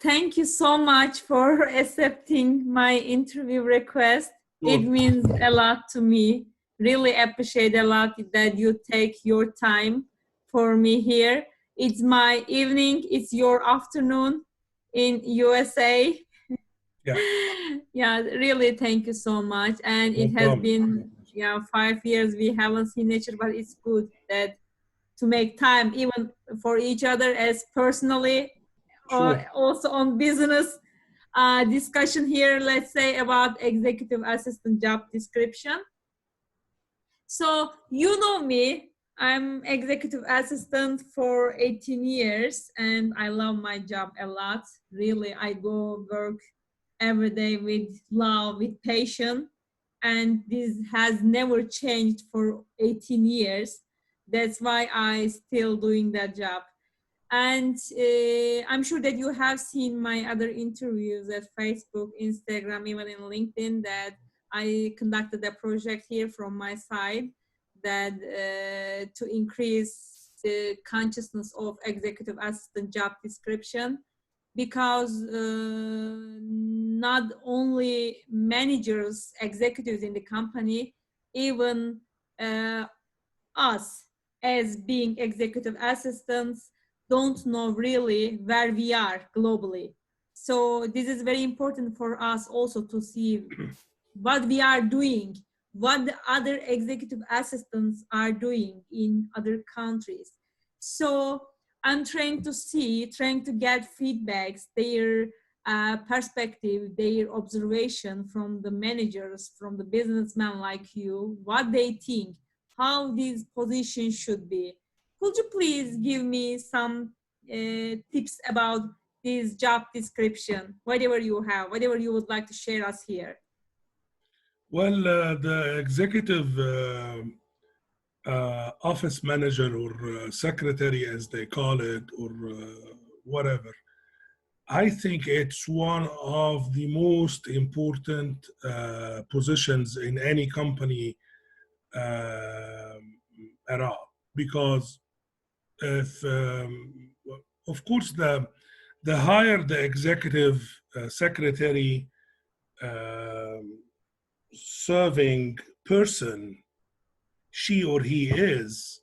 Thank you so much for accepting my interview request. It Sure. means a lot to me. Really appreciate a lot that you take your time for me here. It's my evening, it's your afternoon in USA. Yeah, Yeah, really thank you so much. And no it has problem. been 5 years we haven't seen each other, but it's good that to make time even for each other as personally or Sure. also on business discussion here, let's say about executive assistant job description. So you know me, I'm executive assistant for 18 years and I love my job a lot. Really, I go work every day with love, with passion, and this has never changed for 18 years. That's why I still doing that job. And I'm sure that you have seen my other interviews at Facebook, Instagram, even in LinkedIn, that I conducted a project here from my side that to increase the consciousness of executive assistant job description, because not only managers, executives in the company, even uh, us as being executive assistants don't know really where we are globally. So this is very important for us also to see what we are doing, what the other executive assistants are doing in other countries. So I'm trying to see, trying to get feedbacks, their perspective, their observation from the managers, from the businessmen like you, what they think, how these positions should be. Could you please give me some tips about this job description, whatever you have, whatever you would like to share us here? Well, the executive office manager or secretary, as they call it, or whatever, I think it's one of the most important positions in any company at all. Because if, of course, the higher the executive secretary serving person she or he is,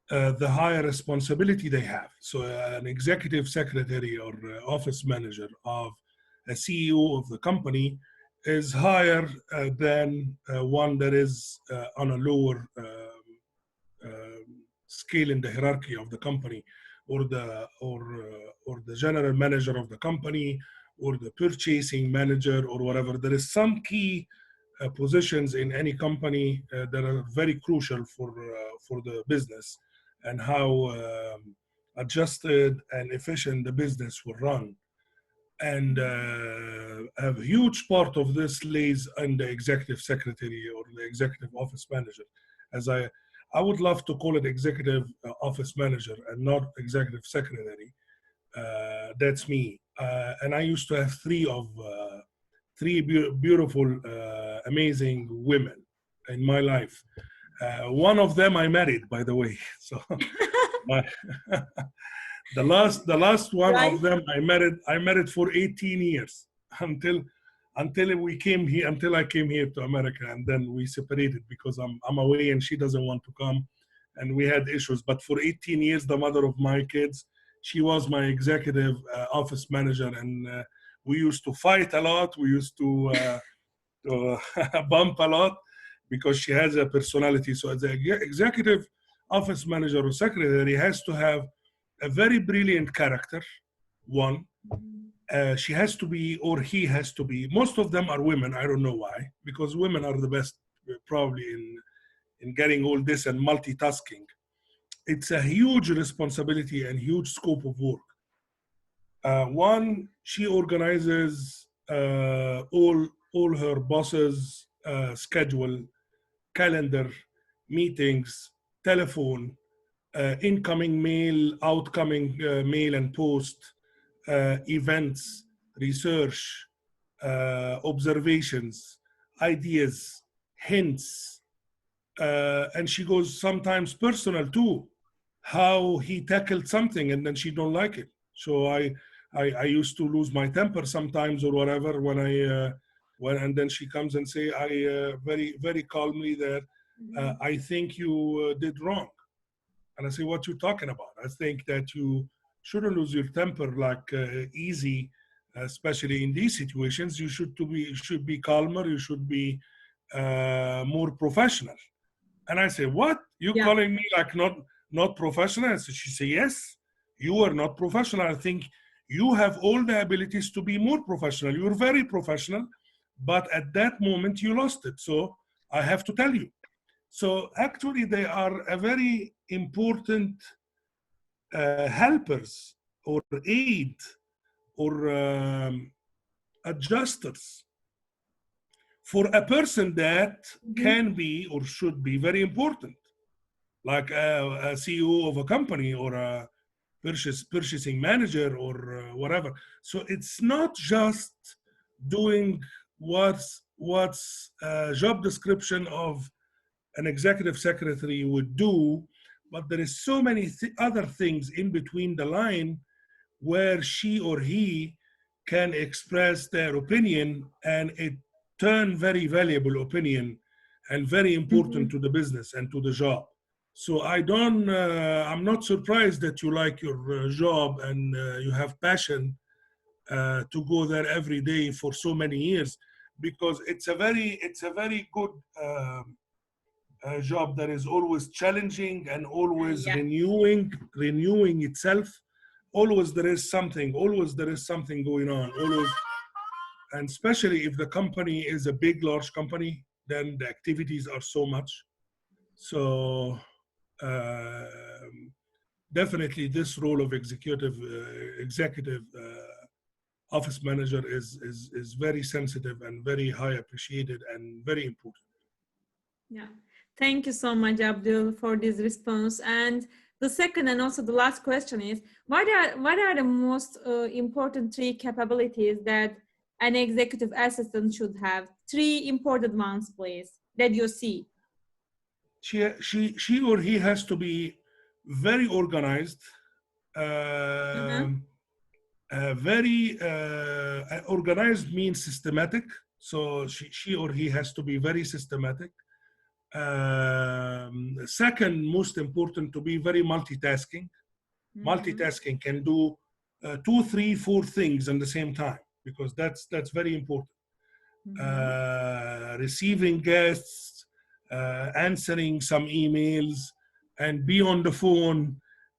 the higher responsibility they have. So an executive secretary or office manager of a CEO of the company is higher than one that is on a lower scale in the hierarchy of the company, or the general manager of the company, or the purchasing manager, or whatever. There is some key positions in any company that are very crucial for the business and how adjusted and efficient the business will run. And a huge part of this lays in the executive secretary or the executive office manager. As I would love to call it executive office manager and not executive secretary. That's me. And I used to have three beautiful, amazing women in my life. One of them I married, by the way. So my, the last one Right? of them I married for 18 years until we came here, until I came here to America, and then we separated because I'm away and she doesn't want to come, and we had issues. But for 18 years, the mother of my kids, she was my executive office manager, and we used to fight a lot. We used to bump a lot because she has a personality. So the executive office manager or secretary has to have a very brilliant character, one. She has to be, or he has to be. Most of them are women. I don't know why, because women are the best probably in getting all this and multitasking. It's a huge responsibility and huge scope of work. One, she organizes all her bosses' schedule, calendar, meetings, telephone, incoming mail, outgoing mail and post, events, research, observations, ideas, hints, and she goes sometimes personal too, how he tackled something and then she don't like it. So I used to lose my temper sometimes or whatever when and then she comes and say, very, very calmly that, I think you did wrong. And I say, what you talking about? I think that you shouldn't lose your temper like easy, especially in these situations. You should be calmer. You should be more professional. And I say, what? You Yeah. calling me like not professional? And so she say, yes, you are not professional. I think you have all the abilities to be more professional. You're very professional, but at that moment you lost it. So I have to tell you. So actually, they are a very important helpers or aid or adjusters for a person that Mhm. can be or should be very important, like a CEO of a company or a purchasing manager or whatever. So it's not just doing what's a job description of an executive secretary would do, but there is so many other things in between the line where she or he can express their opinion and it turn very valuable opinion and very important Mhm. to the business and to the job. So I'm not surprised that you like your job and you have passion to go there every day for so many years, because it's a very good a job that is always challenging and always Yeah. renewing itself. Always there is something going on, always. And especially if the company is a big large company, then the activities are so much. So definitely this role of executive office manager is very sensitive and very high appreciated and very important. Yeah. Thank you so much, Abdul, for this response. And the second and also the last question is, what are the most important three capabilities that an executive assistant should have? Three important ones, please, that you see. She or he has to be very organized, Uh-huh. very organized means systematic. So she or he has to be very systematic. Second, most important, to be very multitasking. Mm-hmm. Multitasking can do two, three, four things at the same time, because that's very important. Mm-hmm. Receiving guests, answering some emails, and be on the phone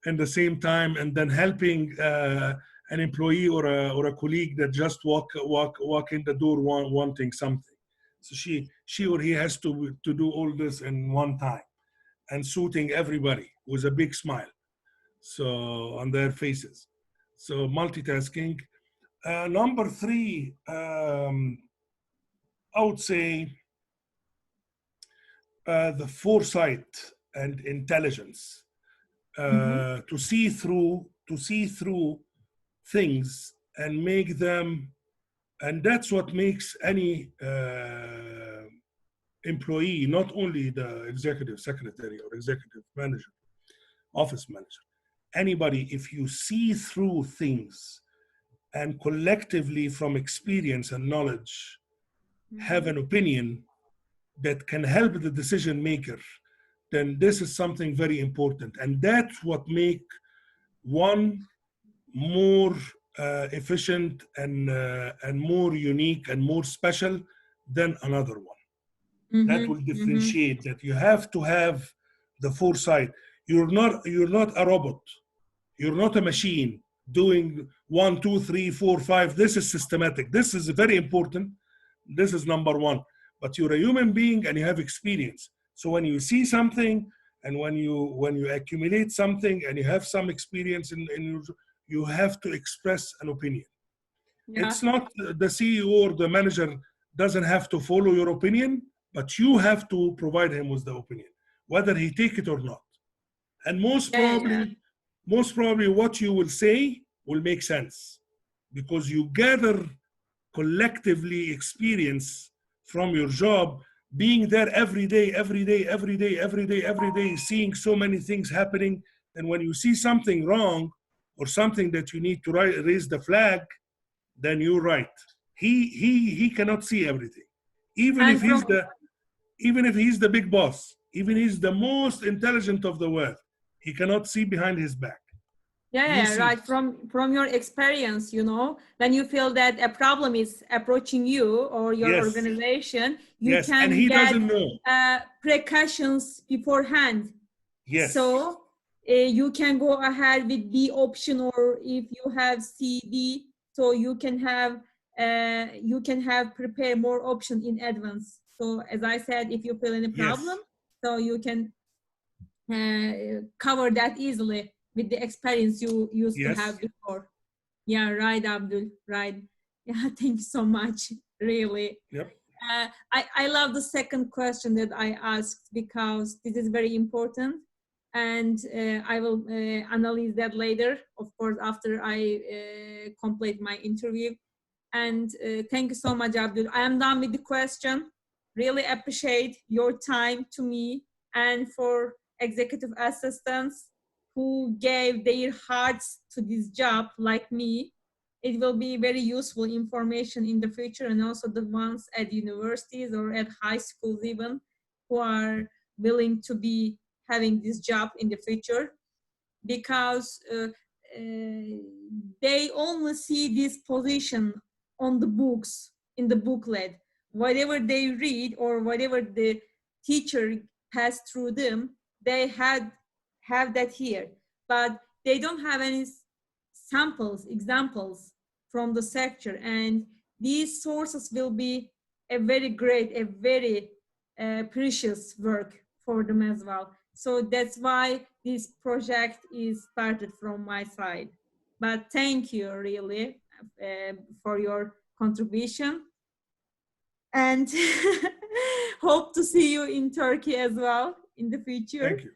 at the same time, and then helping an employee or a colleague that just walk in the door wanting something. So she or he has to do all this in one time and suiting everybody with a big smile so on their faces. So multitasking. Number three, I would say the foresight and intelligence Mm-hmm. to see through things and make them, and that's what makes any employee, not only the executive secretary or executive manager, office manager, anybody, if you see through things and collectively from experience and knowledge have Mm-hmm. an opinion that can help the decision maker, then this is something very important. And that's what make one more efficient and more unique and more special than another one. That will Mm-hmm. Mm-hmm. differentiate, that you have to have the foresight. You're not a robot. You're not a machine doing 1, 2, 3, 4, 5. This is systematic. This is very important. This is number one. But you're a human being and you have experience. So when you see something and when you accumulate something and you have some experience you have to express an opinion. Yeah. It's not the CEO or the manager doesn't have to follow your opinion, but you have to provide him with the opinion, whether he take it or not. And Yeah. Yeah. most probably what you will say will make sense because you gather collectively experience from your job, being there every day, seeing so many things happening. And when you see something wrong or something that you need to raise the flag, then you're right. He cannot see everything, even And if from he's the big boss, even he's the most intelligent of the world, he cannot see behind his back. You yeah, see. right. From your experience, you know, when you feel that a problem is approaching you or your Yes, organization, you yes, and can he get doesn't know. precautions beforehand. Yes, So you can go ahead with B option, or if you have C, D, so you can have prepare more option in advance. So as I said, if you feel any problem, yes, so you can cover that easily with the experience you used to yes. have before. Yeah, right, Abdul, right. Yeah, thank you so much, really. Yep. I love the second question that I asked because this is very important, and I will analyze that later, of course, after I complete my interview. And thank you so much, Abdul. I am done with the question. Really appreciate your time to me and for executive assistants who gave their hearts to this job like me. It will be very useful information in the future, and also the ones at universities or at high schools even who are willing to be having this job in the future, because they only see this position on the books, in the booklet. Whatever they read or whatever the teacher passed through them, they have that here, but they don't have any samples, examples from the sector, and these sources will be a very great, a very precious work for them as well. So that's why this project is started from my side. But thank you really for your contribution, and hope to see you in Turkey as well in the future. Thank you.